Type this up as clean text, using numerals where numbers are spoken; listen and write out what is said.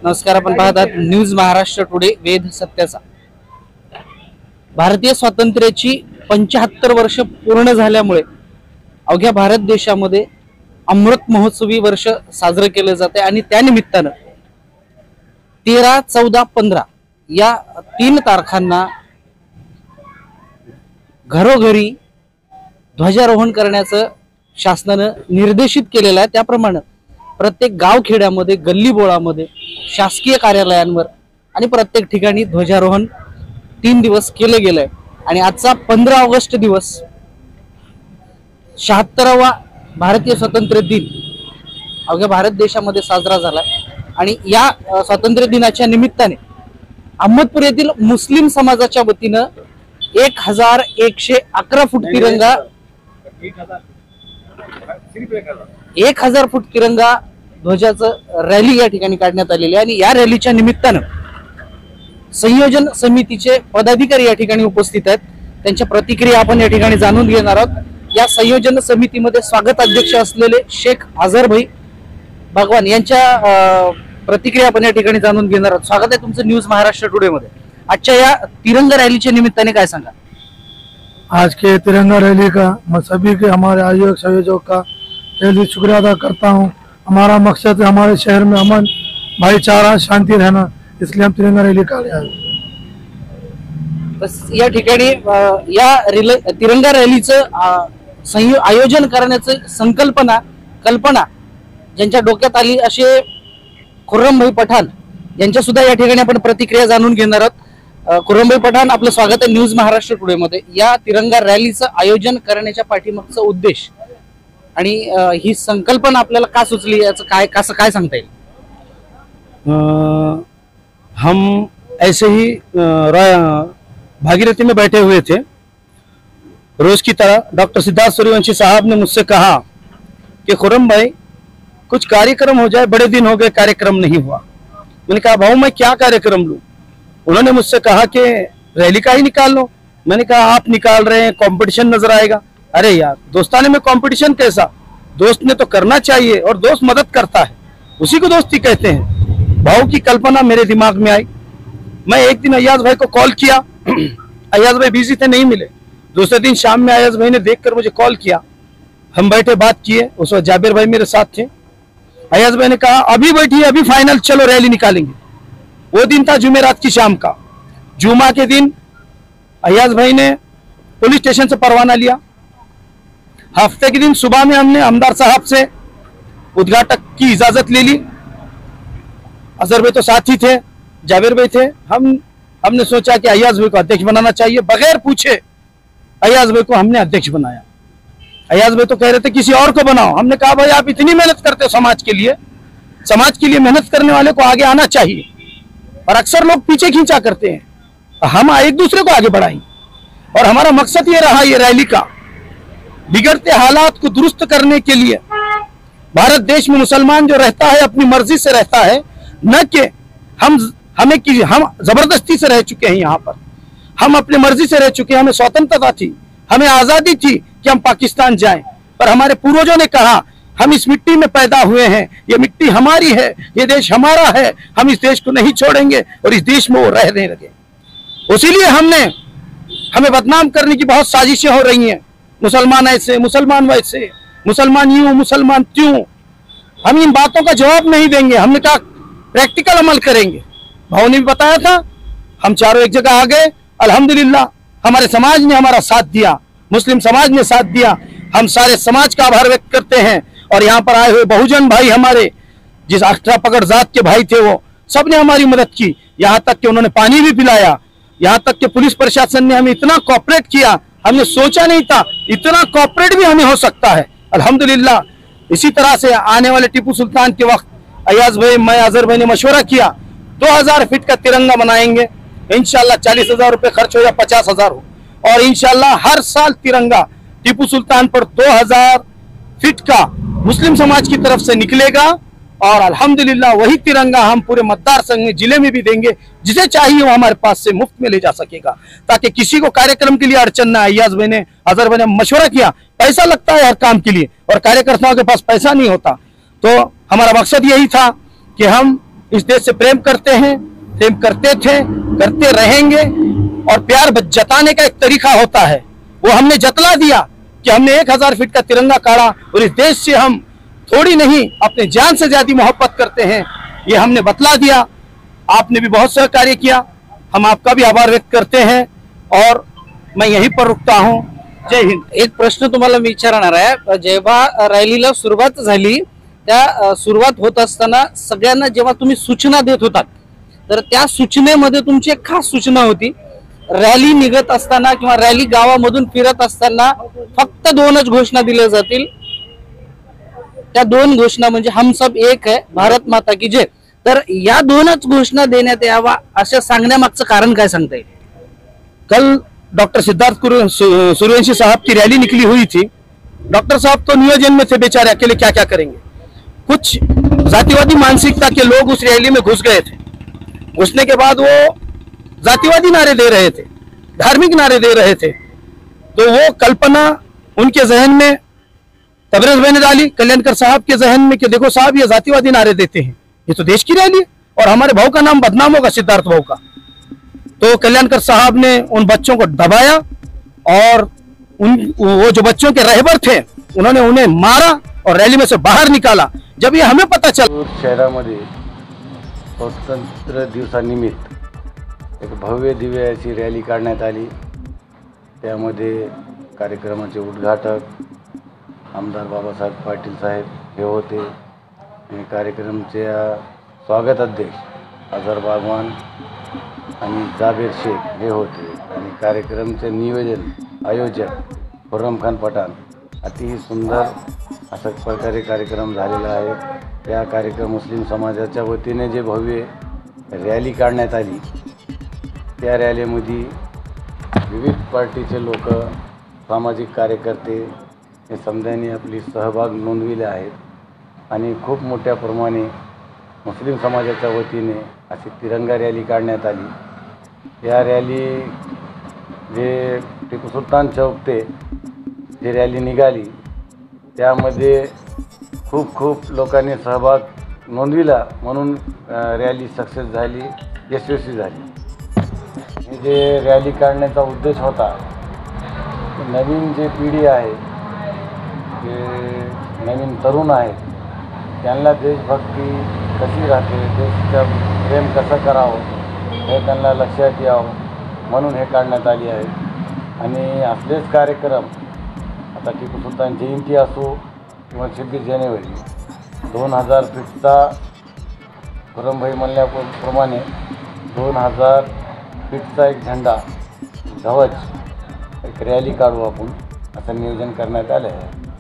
नमस्कार, आपण पाहत आहात न्यूज महाराष्ट्र टुडे वेध सत्याचा। भारतीय स्वातंत्र्याची 75 वर्ष पूर्ण झाल्यामुळे अवघ्या भारत देशामध्ये अमृत महोत्सवी वर्ष साजरे केले जाते आणि त्या निमित्ताने 13, 14, 15 या 3 तारखांना घरोघरी ध्वजारोहण करण्याचं शासनाने निर्देशित केलेलं आहे। त्याप्रमाणे प्रत्येक गावखेड्यामध्ये, गल्लीबोळामध्ये, शासकीय कार्यालयांवर आणि प्रत्येक ठिकाणी ध्वजारोहण 3 दिवस केले गेले आणि आजचा 15 ऑगस्ट दिवस 76वा भारतीय स्वातंत्र्य दिन अवघ्या भारत देशामध्ये साजरा झाला आणि या स्वातंत्र्य दिनाच्या निमित्ताने अहमदपूर येथील मुस्लिम समाजाच्या वतीने 1111 फूट तिरंगा 1000 फूट तिरंगा ध्वजाचं रॅली या ठिकाणी काढण्यात आलेली आहे आणि या रॅलीच्या निमित्ताने संयोजन समितीचे पदाधिकारी या ठिकाणी उपस्थित आहेत। त्यांच्या प्रतिक्रिया आपण या ठिकाणी जाणून घेणार आहोत। या संयोजन समितीमध्ये स्वागत अध्यक्ष असलेले शेख अझर भाई भगवान यांच्या प्रतिक्रिया आपण या ठिकाणी जाणून घेणार आहोत। स्वागत आहे तुमचं न्यूज महाराष्ट्र टुडे मध्ये। आजच्या या तिरंगा रॅलीच्या निमित्ताने काय सांगा? आज के तिरंगा रैली का मैं सभी के हमारे आयोजक संयोजक का दिली शुक्रिया अदा करता हूँ। हमारा मकसद है हमारे शहर में अमन, भाईचारा, शांति रहना, इसलिए हम तिरंगा रैली काढले आहे। बस या ठिकाणी या तिरंगा रॅलीचं आयोजन करण्याचं कल्पना ज्यांच्या डोक्यात आली असे खुर्रमभाई पठाण यांच्या सुद्धा या ठिकाणी आपण प्रतिक्रिया जाणून घेणार आहोत। खुर्रमभाई पठाण, आपलं स्वागत आहे न्यूज महाराष्ट्र टुडे मध्ये। या तिरंगा रॅलीचं आयोजन करण्याच्या पाठीमागचा उद्देश आणि ही संकल्पना आपल्याला का सुचली याचं काय सांगता येईल? हम ऐसे ही भागीरथी में बैठे हुए थे रोज की तरह। डॉक्टर सिद्धार्थ सूर्यवंशी साहब ने मुझसे कहा कि खुर्रम भाई कुछ कार्यक्रम हो जाए, बड़े दिन हो गए कार्यक्रम नहीं हुआ। मैंने कहा भाऊ मैं क्या कार्यक्रम लूं? उन्होंने मुझसे कहा कि रैली का ही निकाल लो। मैंने कहा आप निकाल रहे हैं, कंपटीशन नजर आएगा। अरे यार, दोस्ताने में कंपटीशन कैसा? दोस्त ने तो करना चाहिए और दोस्त मदद करता है, उसी को दोस्ती कहते हैं। भाव की कल्पना मेरे दिमाग में आई। मैं एक दिन अय्याज भाई को कॉल किया। अय्याज भाई बिजी थे, नहीं मिले। दूसरे दिन शाम में अय्याज भाई ने देखकर मुझे कॉल किया। हम बैठे, बात किए। उस वक्त जाबिर भाई मेरे साथ थे। अय्याज भाई ने कहा अभी बैठिए, अभी फाइनल, चलो रैली निकालेंगे। वो दिन था जुमेरात की शाम का। जुमा के दिन अय्याज भाई ने पुलिस स्टेशन से परवाना लिया। हफ्ते के दिन सुबह में हमने आमदार साहब से उद्घाटक की इजाजत ले ली। अजहर भाई तो साथ ही थे, जाबिर भाई थे। हमने सोचा कि अय्याज भाई को अध्यक्ष बनाना चाहिए। बगैर पूछे अय्याज भाई को हमने अध्यक्ष बनाया। अय्याज भाई तो कह रहे थे किसी और को बनाओ। हमने कहा भाई आप इतनी मेहनत करते हो समाज के लिए मेहनत करने वाले को आगे आना चाहिए और अक्सर लोग पीछे खींचा करते हैं। हम एक दूसरे को आगे बढ़ाएं और हमारा मकसद ये रहा ये रैली का, बिगड़ते हालात को दुरुस्त करने के लिए। भारत देश में मुसलमान जो रहता है अपनी मर्जी से रहता है, न कि हम जबरदस्ती से रह चुके हैं। यहाँ पर हम अपनी मर्जी से रह चुके हैं। हमें स्वतंत्रता थी, हमें आजादी थी कि हम पाकिस्तान जाएं, पर हमारे पूर्वजों ने कहा हम इस मिट्टी में पैदा हुए हैं, ये मिट्टी हमारी है, ये देश हमारा है, हम इस देश को नहीं छोड़ेंगे और इस देश में वो रहने लगे। इसीलिए हमें बदनाम करने की बहुत साजिशें हो रही हैं। मुसलमान ऐसे, मुसलमान वैसे, मुसलमान यूं, मुसलमान त्यों। हम इन बातों का जवाब नहीं देंगे। हमने कहा प्रैक्टिकल अमल करेंगे। भाव ने भी बताया था। हम चारों एक जगह आ गए। अल्हम्दुलिल्लाह हमारे समाज ने हमारा साथ दिया, मुस्लिम समाज ने साथ दिया। हम सारे समाज का आभार व्यक्त करते हैं। और यहाँ पर आए हुए बहुजन भाई हमारे, जिस अष्टा पकड़ जात के भाई थे, वो सब ने हमारी मदद की। यहाँ तक कि उन्होंने पानी भी पिलाया। यहाँ तक कि पुलिस प्रशासन ने हमें इतना कोऑपरेट किया, हमने सोचा नहीं था इतना कोऑपरेट भी हमें हो सकता है। अल्हम्दुलिल्लाह। इसी तरह से आने वाले टीपू सुल्तान के वक्त अय्याज भाई, मैं, अजहर भाई ने मशवरा किया 2000 फीट का तिरंगा बनाएंगे। इंशाल्लाह 40,000 रुपए खर्च हो या 50,000 हो, और इंशाल्लाह हर साल तिरंगा टीपू सुल्तान पर 2000 फीट का मुस्लिम समाज की तरफ से निकलेगा। और अल्हम्दुलिल्लाह वही तिरंगा हम पूरे मतदार संघ में, जिले में भी देंगे। जिसे चाहिए वो हमारे पास से मुफ्त में ले जा सकेगा, ताकि किसी को कार्यक्रम के लिए अड़चन ना। अय्याज भाई ने, अजहर भाई ने मशवरा किया, पैसा लगता है हर काम के लिए और कार्यकर्ताओं के पास पैसा नहीं होता। तो हमारा मकसद यही था कि हम इस देश से प्रेम करते हैं, प्रेम करते थे, करते रहेंगे। और प्यार जताने का एक तरीका होता है, वो हमने जतला दिया कि हमने 1000 फीट का तिरंगा काढ़ा और इस देश से हम थोड़ी नहीं अपने जान से ज्यादा मोहब्बत करते हैं, ये हमने बतला दिया। आपने भी बहुत सहकार्य किया, हम आपका भी आभार व्यक्त करते हैं और मैं यहीं पर रुकता हूं। जय हिंद। एक प्रश्न तुम्हाला मी विचारणार आहे, जेव्हा रॅलीला सुरुवात झाली त्या सुरुवात होत असताना सगळ्यांना जेव्हा तुम्ही सूचना देत होतात, तर त्या सूचनेमध्ये तुमची एक खास सूचना होती, रॅली निघत असताना किंवा रॅली गावामधून फिरत असताना फक्त 2च घोषणा दिल्या जातील। त्या 2 घोषणा म्हणजे हम सब एक है, भारत माता की जय। तर या 2च घोषणा देण्यात यावा असं सांगण्यामागचं कारण काय सांगता येईल? कल डॉक्टर सिद्धार्थ सूर्यवंशी साहब की रैली निकली हुई थी। डॉक्टर साहब तो नियोजन में थे बेचारे, अकेले क्या क्या करेंगे। कुछ जातिवादी मानसिकता के लोग उस रैली में घुस गए थे। घुसने के बाद वो जातिवादी नारे दे रहे थे, धार्मिक नारे दे रहे थे। तो वो कल्पना उनके जहन में तबरेज भाई ने डाली, कल्याणकर साहब के जहन में कि देखो साहब ये जातिवादी नारे देते हैं, ये तो देश की रैली है और हमारे भाव का नाम बदनाम होगा, सिद्धार्थ भाव का। तो कल्याणकर साहब ने उन बच्चों को दबाया और वो जो बच्चों के रहबर थे उन्होंने उन्हें मारा और रैली में से बाहर निकाला। जब ये हमें पता चला, शहरामध्ये स्वातंत्र्य दिवसानिमित्त एक भव्य दिव्य अशी रॅली काढण्यात आली। त्यामध्ये कार्यक्रमाचे उद्घाटक आमदार बाबासाहेब पाटील साहेब हे होते आणि कार्यक्रमचे स्वागत अध्यक्ष अजहर बागवान आणि जाबीर शेख हे होते आणि कार्यक्रमचे नियोजन आयोजक खुर्रम खान पठाण। अतिशय सुंदर अशा प्रकारे कार्यक्रम झालेला आहे। त्या कार्यक्रम मुस्लिम समाजाच्या वतीने जे भव्य रॅली काढण्यात आली, त्या रॅलीमध्ये विविध पार्टीचे लोक, सामाजिक कार्यकर्ते हे समजांनी आपली सहभाग नोंदविले आहेत आणि खूप मोठ्या प्रमाणे मुस्लिम समाजाच्या वतीने अशी तिरंगा रॅली काढण्यात आली। या रॅली जे टिपू सुलतान चौक ते जी रॅली निघाली त्यामध्ये खूप लोकांनी सहभाग नोंदविला, म्हणून रॅली सक्सेस झाली, यशस्वी झाली। हे जे रॅली काढण्याचा उद्देश होता, नवीन जे पिढी आहे, जे नवीन तरुण आहेत, त्यांना देशभक्ती कशी राहते, देशाचं प्रेम कसं करावं हे त्यांना लक्षात यावं म्हणून हे काढण्यात आली आहे। आणि असलेच कार्यक्रम आता टिपू सुलतान जयंती असो किंवा 26 जानेवारी 2000 फीटचा खुर्रमभाई म्हणल्याप्रमाणे 2000 फीटचा एक झेंडा ध्वज एक रॅली काढू आपण असं नियोजन करण्यात आलं आहे।